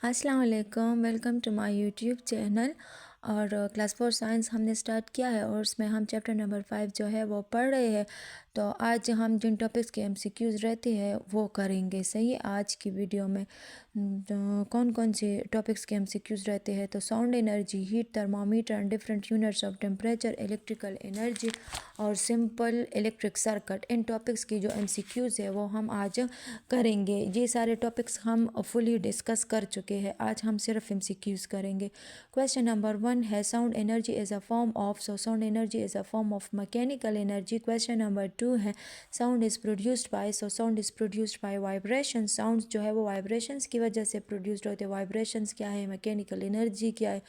अस्सलाम वालेकुम, welcome to my YouTube channel. और क्लास 4 साइंस हमने स्टार्ट किया है और उसमें हम चैप्टर नंबर 5 जो है वो पढ़ रहे हैं। तो आज हम जिन टॉपिक्स के एमसीक्यूज़ रहते हैं वो करेंगे। सही है, आज की वीडियो में कौन कौन से टॉपिक्स के एमसीक्यूज़ रहते हैं। तो sound energy, heat thermometer and different units of temperature, electrical energy और सिंपल इलेक्ट्रिक सर्किट, इन टॉपिक्स की जो एमसीक्यूज़ है वो हम आज करेंगे। ये सारे टॉपिक्स हम फुली डिस्कस कर चुके हैं, आज हम सिर्फ एमसीक्यूज़ करेंगे। क्वेश्चन नंबर 1 है sound energy is a form of, so sound energy is a form of mechanical energy. Question number 2 है sound is produced bye, so sound is produced bye vibration. Sound जो है वो vibrations की वजह से produced होते हैं। वाइब्रेशंस क्या है, मैकेनिकल एनर्जी क्या है,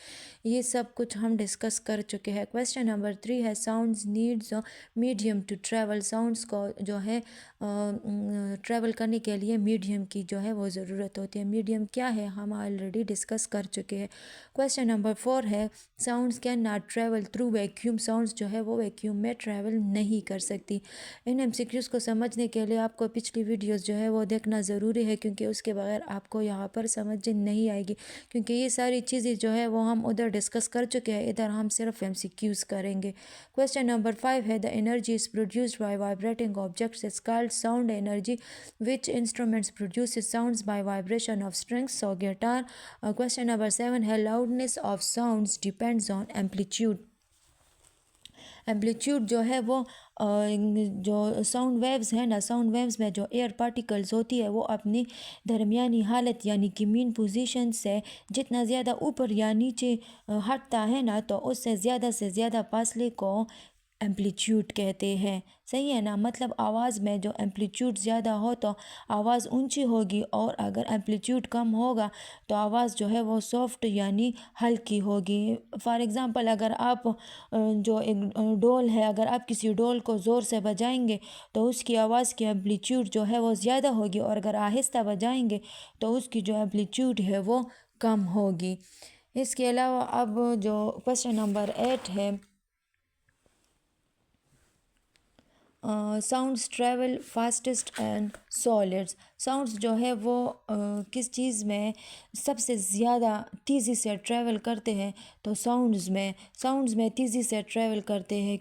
ये सब कुछ हम डिस्कस कर चुके हैं। क्वेश्चन नंबर 3 है sounds needs medium to travel. Sounds को जो है ट्रैवल करने के लिए मीडियम की जो है वो ज़रूरत होती है। मीडियम क्या है हम ऑलरेडी डिस्कस कर चुके हैं। क्वेश्चन नंबर 4 है sounds can not travel through vacuum. Sounds जो है वो वैक्यूम में ट्रैवल नहीं कर सकती। इन एमसीक्यूज़ को समझने के लिए आपको पिछली वीडियोस जो है वो देखना ज़रूरी है, क्योंकि उसके बगैर आपको यहाँ पर समझ नहीं आएगी, क्योंकि ये सारी चीज़ें जो है वो हम उधर डिस्कस कर चुके हैं, इधर हम सिर्फ एमसीक्यूज़ करेंगे। क्वेश्चन नंबर 5 है the energy is produced by vibrating objects is called sound energy. Which instruments produces sounds by vibration of strings, so guitar. Question number 7 है loudness of sounds depends on amplitude. Amplitude जो है वो जो sound waves है ना, sound waves में जो air particles होती है वो अपनी दरमियानी हालत यानी कि मीन पोजीशन से जितना ज़्यादा ऊपर या नीचे हटता है ना, तो उससे ज़्यादा फासले को एम्पलीट्यूड कहते हैं। सही है ना, मतलब आवाज़ में जो एम्पलीट्यूड ज़्यादा हो तो आवाज़ ऊंची होगी, और अगर एम्पलीट्यूड कम होगा तो आवाज़ जो है वो सॉफ्ट यानी हल्की होगी। फॉर एग्ज़ाम्पल, अगर आप जो एक डोल है, अगर आप किसी डोल को ज़ोर से बजाएंगे तो उसकी आवाज़ की एम्पलीट्यूड जो है वो ज़्यादा होगी, और अगर आहिस्ता बजाएंगे तो उसकी जो एम्पलीट्यूड है वो कम होगी। इसके अलावा अब जो क्वेश्चन नंबर 8 है sounds travel fastest and solids. Sounds जो है वो किस चीज़ में सबसे ज़्यादा तेज़ी से ट्रैवल करते हैं, तो साउंड्स में तेज़ी से ट्रैवल करते हैं।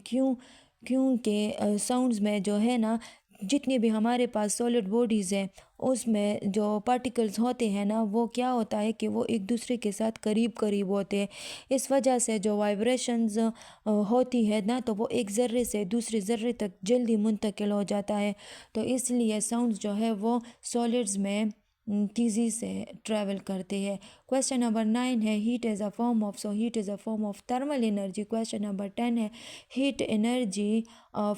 क्योंकि साउंड्स में जो है ना, जितनी भी हमारे पास सॉलिड बॉडीज़ हैं उसमें जो पार्टिकल्स होते हैं ना, वो क्या होता है कि वो एक दूसरे के साथ करीब करीब होते हैं। इस वजह से जो वाइब्रेशंस होती है ना, तो वो एक ज़र्रे से दूसरे ज़र्रे तक जल्दी मुंतकिल हो जाता है। तो इसलिए साउंड्स जो है वो सॉलिड्स में तेज़ी से ट्रैवल करते हैं। क्वेश्चन नंबर 9 है heat is a form of, so heat is a form of thermal energy. Question number 10 है heat energy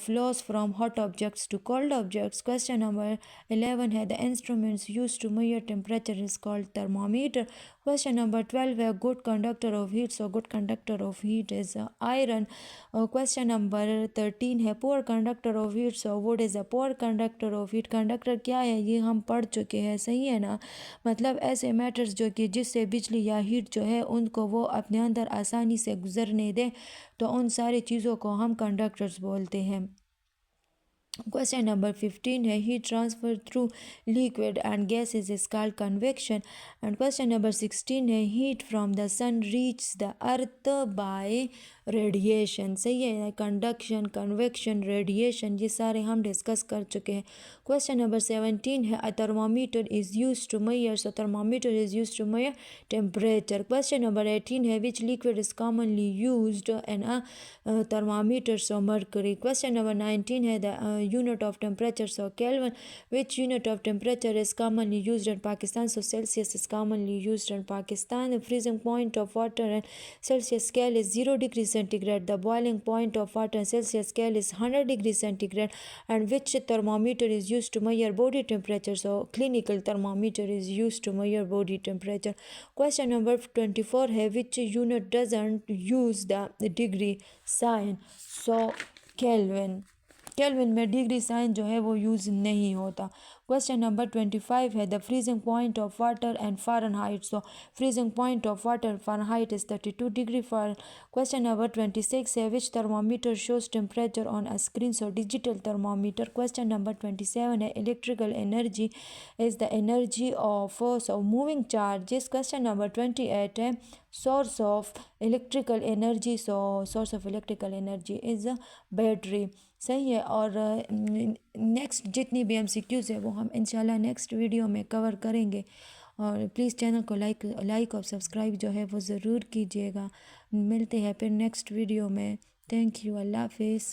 flows from hot objects to cold objects. Question number 11 है the instruments used to measure temperature is called thermometer. Question number 12 है good conductor of heat, so good conductor of heat is iron. Question number 13 है poor conductor of heat, so wood is a poor conductor of heat. Conductor क्या है ये हम पढ़ चुके हैं, सही है ना, मतलब ऐसे मैटर्स जो कि जिससे बिजली या हीट जो है उनको वो अपने अंदर आसानी से गुजरने दे, तो उन सारी चीज़ों को हम कंडक्टर्स बोलते हैं। क्वेश्चन नंबर 15 है heat transfer through liquid and gases is called convection. And question number 16 है heat from the sun reach the earth by radiation. सही है, कंडक्शन, कन्वेक्शन, रेडिएशन, ये सारे हम डिस्कस कर चुके हैं। क्वेश्चन नंबर 17 है a thermometer is use to measure, so thermometer is use to measure temperature. Question number 18 है which liquid is commonly used in a thermometer, so mercury. Question number 19 है the unit of temperature, so Kelvin. Which unit of temperature is commonly used in Pakistan, so Celsius is commonly used in Pakistan. The freezing point of water and Celsius scale is 0 degrees centigrade. The boiling point of water and Celsius scale is 100 degrees centigrade. And which thermometer is used to measure body temperature, so clinical thermometer is used to measure body temperature. Question number 24 है which unit doesn't use the degree sign, so Kelvin में degree sign जो है वो use नहीं होता। Question number 25 है the freezing point of water and Fahrenheit. So freezing point of water Fahrenheit is 32 degree Fahrenheit. Question number 26 है which thermometer shows temperature on a screen. So digital thermometer. Question number 27 है electrical energy is the energy of force of moving charges. Question number 28 है source of electrical energy. So source of electrical energy is a battery. सही है। और next जितनी भी MCQs है वो हम इंशाल्लाह नेक्स्ट वीडियो में कवर करेंगे। और प्लीज़ चैनल को लाइक और सब्सक्राइब जो है वो ज़रूर कीजिएगा। मिलते हैं फिर नेक्स्ट वीडियो में। Thank you. अल्लाह हाफिज़।